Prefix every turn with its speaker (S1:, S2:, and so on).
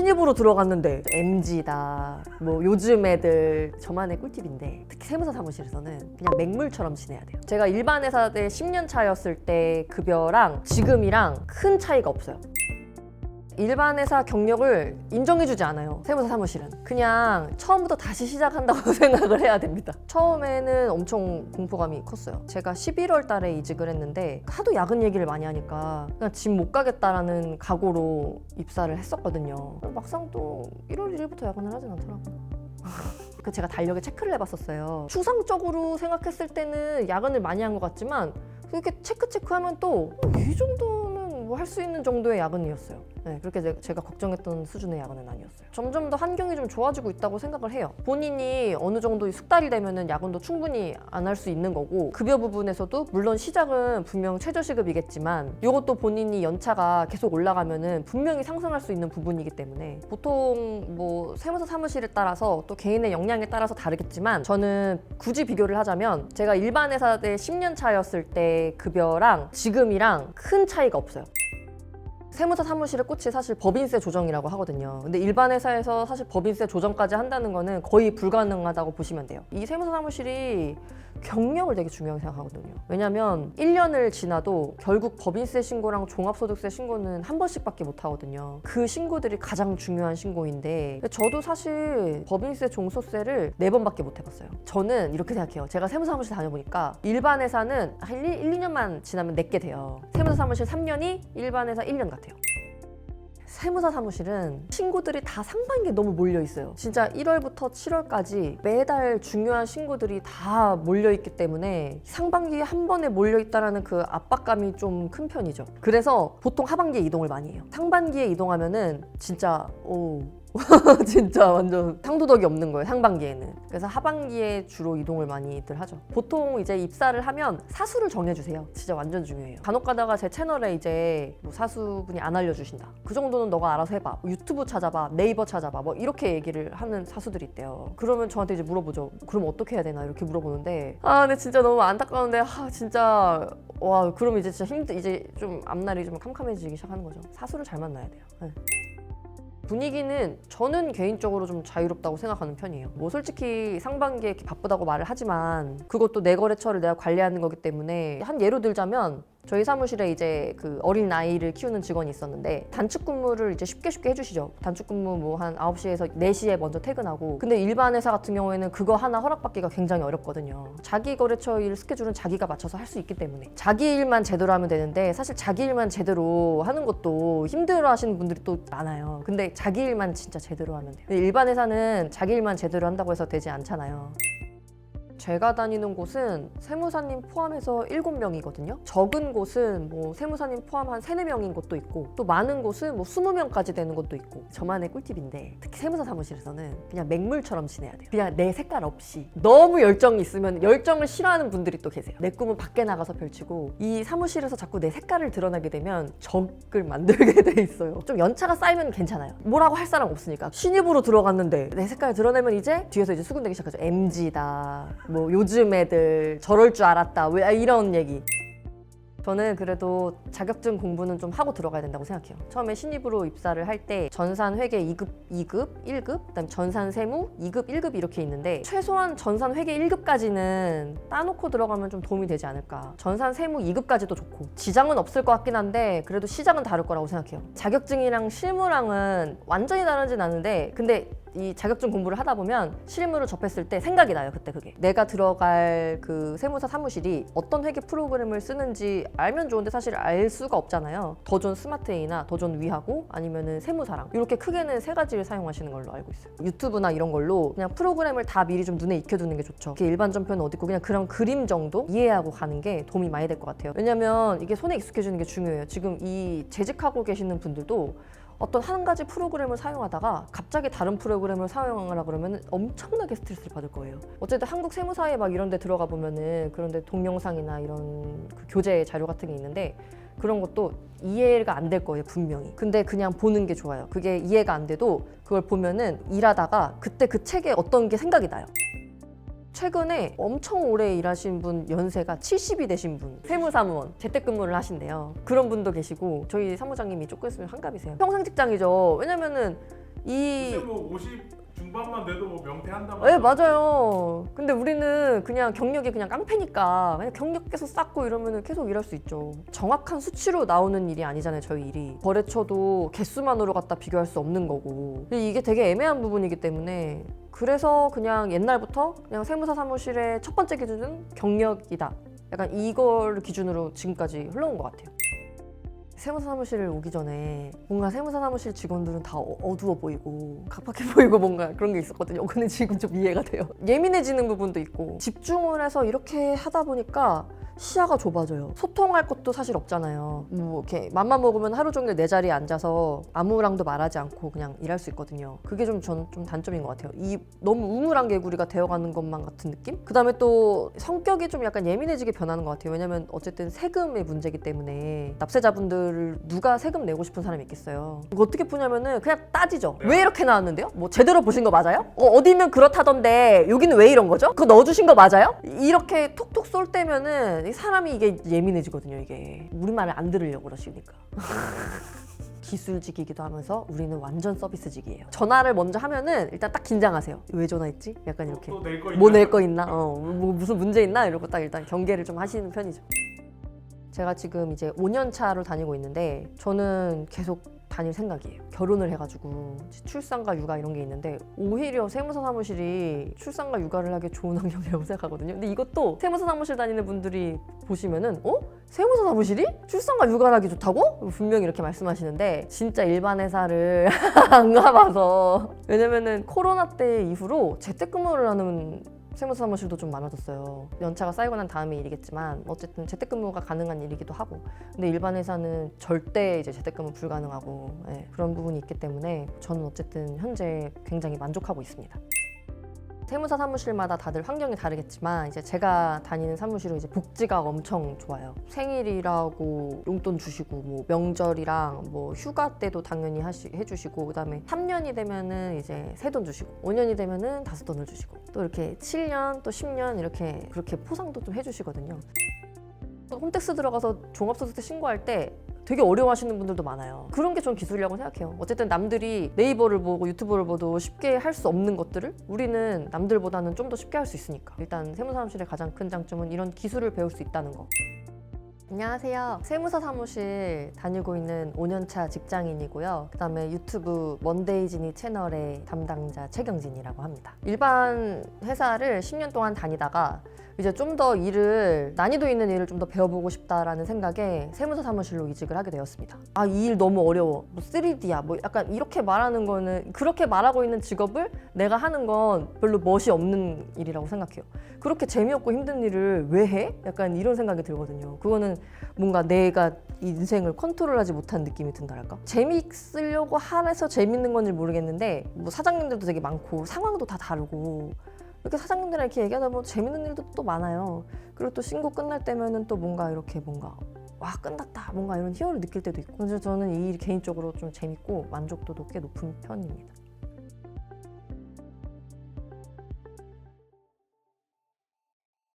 S1: 신입으로 들어갔는데 MZ다 뭐 요즘 애들 저만의 꿀팁인데 특히 세무사 사무실에서는 그냥 맹물처럼 지내야 돼요. 제가 일반 회사 때 10년 차였을 때 급여랑 지금이랑 큰 차이가 없어요. 일반 회사 경력을 인정해주지 않아요. 세무사 사무실은 그냥 처음부터 다시 시작한다고 생각을 해야 됩니다. 처음에는 엄청 공포감이 컸어요. 제가 11월 달에 이직을 했는데 하도 야근 얘기를 많이 하니까 그냥 집 못 가겠다라는 각오로 입사를 했었거든요. 막상 또 1월 1일부터 야근을 하진 않더라고요. 제가 달력에 체크를 해봤었어요. 추상적으로 생각했을 때는 야근을 많이 한 것 같지만 이렇게 체크하면 또 이 정도는 뭐 할 수 있는 정도의 야근이었어요. 네, 그렇게 제가 걱정했던 수준의 야근은 아니었어요. 점점 더 환경이 좀 좋아지고 있다고 생각을 해요. 본인이 어느 정도 숙달이 되면은 야근도 충분히 안 할 수 있는 거고, 급여 부분에서도 물론 시작은 분명 최저시급이겠지만 이것도 본인이 연차가 계속 올라가면은 분명히 상승할 수 있는 부분이기 때문에 보통 뭐 세무사 사무실에 따라서 또 개인의 역량에 따라서 다르겠지만 저는 굳이 비교를 하자면 제가 일반 회사 때 10년 차였을 때 급여랑 지금이랑 큰 차이가 없어요. 세무사 사무실의 꽃이 사실 법인세 조정이라고 하거든요. 근데 일반 회사에서 사실 법인세 조정까지 한다는 거는 거의 불가능하다고 보시면 돼요. 이 세무사 사무실이 경력을 되게 중요하게 생각하거든요. 왜냐면 1년을 지나도 결국 법인세 신고랑 종합소득세 신고는 한 번씩밖에 못 하거든요. 그 신고들이 가장 중요한 신고인데 저도 사실 법인세 종소세를 4번밖에 못 해봤어요. 저는 이렇게 생각해요. 제가 세무사 사무실 다녀보니까 일반 회사는 한 1, 2년만 지나면 내게 돼요. 세무사 사무실 3년이 일반 회사 1년 같아요. 세무사 사무실은 신고들이 다 상반기에 너무 몰려 있어요. 진짜 1월부터 7월까지 매달 중요한 신고들이 다 몰려 있기 때문에 상반기에 한 번에 몰려 있다는 그 압박감이 좀 큰 편이죠. 그래서 보통 하반기에 이동을 많이 해요. 상반기에 이동하면은 진짜 진짜 완전 상도덕이 없는 거예요, 상반기에는. 그래서 하반기에 주로 이동을 많이들 하죠. 보통 이제 입사를 하면 사수를 정해주세요. 진짜 완전 중요해요. 간혹 가다가 제 채널에 이제 뭐 사수분이 안 알려주신다, 그 정도는 너가 알아서 해봐, 유튜브 찾아봐, 네이버 찾아봐, 뭐 이렇게 얘기를 하는 사수들이 있대요. 그러면 저한테 이제 물어보죠. 그럼 어떻게 해야 되나 이렇게 물어보는데 근데 진짜 너무 안타까운데 진짜 와, 그러면 이제 진짜 이제 좀 앞날이 좀 캄캄해지기 시작하는 거죠. 사수를 잘 만나야 돼요. 네. 분위기는 저는 개인적으로 좀 자유롭다고 생각하는 편이에요. 뭐 솔직히 상반기에 이렇게 바쁘다고 말을 하지만 그것도 내 거래처를 내가 관리하는 거기 때문에, 한 예로 들자면 저희 사무실에 이제 그 어린 아이를 키우는 직원이 있었는데 단축 근무를 이제 쉽게 해주시죠. 단축 근무 뭐 한 9시에서 4시에 먼저 퇴근하고. 근데 일반 회사 같은 경우에는 그거 하나 허락받기가 굉장히 어렵거든요. 자기 거래처 일 스케줄은 자기가 맞춰서 할 수 있기 때문에 자기 일만 제대로 하면 되는데, 사실 자기 일만 제대로 하는 것도 힘들어 하시는 분들이 또 많아요. 근데 자기 일만 진짜 제대로 하면 돼요. 근데 일반 회사는 자기 일만 제대로 한다고 해서 되지 않잖아요. 제가 다니는 곳은 세무사님 포함해서 7명이거든요. 적은 곳은 뭐 세무사님 포함 한 3, 4명인 곳도 있고, 또 많은 곳은 뭐 20명까지 되는 곳도 있고. 저만의 꿀팁인데 특히 세무사 사무실에서는 그냥 맹물처럼 지내야 돼요. 그냥 내 색깔 없이. 너무 열정이 있으면 열정을 싫어하는 분들이 또 계세요. 내 꿈은 밖에 나가서 펼치고, 이 사무실에서 자꾸 내 색깔을 드러나게 되면 적을 만들게 돼 있어요. 좀 연차가 쌓이면 괜찮아요. 뭐라고 할 사람 없으니까. 신입으로 들어갔는데 내 색깔을 드러내면 이제 뒤에서 이제 수군대기 시작하죠. MZ다, 뭐 요즘 애들 저럴 줄 알았다, 왜 이런 얘기. 저는 그래도 자격증 공부는 좀 하고 들어가야 된다고 생각해요. 처음에 신입으로 입사를 할 때 전산회계 2급, 1급, 그다음에 전산세무 2급, 1급 이렇게 있는데 최소한 전산회계 1급까지는 따놓고 들어가면 좀 도움이 되지 않을까. 전산세무 2급까지도 좋고, 지장은 없을 것 같긴 한데 그래도 시장은 다를 거라고 생각해요. 자격증이랑 실무랑은 완전히 다르진 않은데, 근데 이 자격증 공부를 하다 보면 실무를 접했을 때 생각이 나요. 그때 그게 내가 들어갈 그 세무사 사무실이 어떤 회계 프로그램을 쓰는지 알면 좋은데 사실 알 수가 없잖아요. 더 좋은 스마트에이나 더 좋은 위하고 아니면은 세무사랑 이렇게 크게는 3가지를 사용하시는 걸로 알고 있어요. 유튜브나 이런 걸로 그냥 프로그램을 다 미리 좀 눈에 익혀두는 게 좋죠. 이렇게 일반 전표는 어디 있고 그냥 그런 그림 정도 이해하고 가는 게 도움이 많이 될 것 같아요. 왜냐면 이게 손에 익숙해지는 게 중요해요. 지금 이 재직하고 계시는 분들도 어떤 한 가지 프로그램을 사용하다가 갑자기 다른 프로그램을 사용하라 그러면 엄청나게 스트레스를 받을 거예요. 어쨌든 한국 세무사에 막 이런 데 들어가 보면은 그런 데 동영상이나 이런 그 교재 자료 같은 게 있는데 그런 것도 이해가 안 될 거예요, 분명히. 근데 그냥 보는 게 좋아요. 그게 이해가 안 돼도 그걸 보면은 일하다가 그때 그 책에 어떤 게 생각이 나요. 최근에 엄청 오래 일하신 분, 연세가 70이 되신 분, 세무사무원 재택근무를 하신대요. 그런 분도 계시고, 저희 사무장님이 조금 있으면 한갑이세요. 평생 직장이죠. 왜냐면은 이
S2: 근데 뭐 50 중반만 돼도 뭐 명퇴한단
S1: 네,
S2: 말이야.
S1: 맞아요. 근데 우리는 그냥 경력이 그냥 깡패니까 그냥 경력 계속 쌓고 이러면 계속 일할 수 있죠. 정확한 수치로 나오는 일이 아니잖아요, 저희 일이. 거래처도 개수만으로 갖다 비교할 수 없는 거고. 근데 이게 되게 애매한 부분이기 때문에 그래서 그냥 옛날부터 그냥 세무사 사무실의 첫 번째 기준은 경력이다. 약간 이걸 기준으로 지금까지 흘러온 것 같아요. 세무사 사무실 오기 전에 뭔가 세무사 사무실 직원들은 다 어두워 보이고 각박해 보이고 뭔가 그런 게 있었거든요. 근데 지금 좀 이해가 돼요. 예민해지는 부분도 있고 집중을 해서 이렇게 하다 보니까 시야가 좁아져요. 소통할 것도 사실 없잖아요. 뭐 이렇게 맘만 먹으면 하루 종일 내 자리에 앉아서 아무랑도 말하지 않고 그냥 일할 수 있거든요. 그게 좀 저는 좀 단점인 것 같아요. 이 너무 우물한 개구리가 되어가는 것만 같은 느낌? 그 다음에 또 성격이 좀 약간 예민해지게 변하는 것 같아요. 왜냐면 어쨌든 세금의 문제이기 때문에 납세자분들을 누가 세금 내고 싶은 사람이 있겠어요. 이거 어떻게 푸냐면은 그냥 따지죠. 왜 이렇게 나왔는데요? 뭐 제대로 보신 거 맞아요? 어디면 그렇다던데 여기는 왜 이런 거죠? 그거 넣어주신 거 맞아요? 이렇게 톡톡 쏠 때면은 이 사람이 이게 예민해지거든요. 이게 우리 말을 안 들으려고 그러시니까. 기술직이기도 하면서 우리는 완전 서비스직이에요. 전화를 먼저 하면은 일단 딱 긴장하세요. 왜 전화했지? 약간 이렇게
S2: 또 낼 거 있나?
S1: 뭐 낼 거 있나? 뭐 무슨 문제 있나? 이러고 딱 일단 경계를 좀 하시는 편이죠. 제가 지금 이제 5년 차로 다니고 있는데 저는 계속 다닐 생각이에요. 결혼을 해가지고 출산과 육아 이런 게 있는데 오히려 세무사 사무실이 출산과 육아를 하기 좋은 환경이라고 생각하거든요. 근데 이것도 세무사 사무실 다니는 분들이 보시면은 세무사 사무실이 출산과 육아를 하기 좋다고? 분명히 이렇게 말씀하시는데 진짜 일반 회사를 안 가봐서 왜냐면은 코로나 때 이후로 재택근무를 하는 세무사 사무실도 좀 많아졌어요. 연차가 쌓이고 난 다음의 일이겠지만 어쨌든 재택근무가 가능한 일이기도 하고 근데 일반 회사는 절대 이제 재택근무 불가능하고 그런 부분이 있기 때문에 저는 어쨌든 현재 굉장히 만족하고 있습니다. 세무사 사무실마다 다들 환경이 다르겠지만 이제 제가 다니는 사무실은 이제 복지가 엄청 좋아요. 생일이라고 용돈 주시고 뭐 명절이랑 뭐 휴가 때도 당연히 해주시고 그다음에 3년이 되면은 이제 세돈 주시고 5년이 되면은 5돈을 주시고 또 이렇게 7년 또 10년 이렇게 그렇게 포상도 좀 해주시거든요. 홈택스 들어가서 종합소득세 신고할 때 되게 어려워하시는 분들도 많아요. 그런 게 전 기술이라고 생각해요. 어쨌든 남들이 네이버를 보고 유튜브를 보도 쉽게 할 수 없는 것들을 우리는 남들보다는 좀 더 쉽게 할 수 있으니까. 일단 세무사 사무실의 가장 큰 장점은 이런 기술을 배울 수 있다는 거. 안녕하세요. 세무사 사무실 다니고 있는 5년차 직장인이고요. 그 다음에 유튜브 먼데이지니 채널의 담당자 최경진이라고 합니다. 일반 회사를 10년 동안 다니다가 이제 좀 더 난이도 있는 일을 좀 더 배워보고 싶다라는 생각에 세무사 사무실로 이직을 하게 되었습니다. 아, 이 일 너무 어려워. 뭐 3D야. 뭐 약간 이렇게 말하는 거는 그렇게 말하고 있는 직업을 내가 하는 건 별로 멋이 없는 일이라고 생각해요. 그렇게 재미없고 힘든 일을 왜 해? 약간 이런 생각이 들거든요. 그거는 뭔가 내가 인생을 컨트롤하지 못한 느낌이 든달까? 재미있으려고 해서 재밌는 건지 모르겠는데 뭐 사장님들도 되게 많고 상황도 다 다르고 이렇게 사장님들이랑 이렇게 얘기하다 보면 재밌는 일도 또 많아요. 그리고 또 신고 끝날 때면은 또 뭔가 이렇게 와 끝났다 뭔가 이런 희열을 느낄 때도 있고 그래서 저는 이 일이 개인적으로 좀 재밌고 만족도도 꽤 높은 편입니다.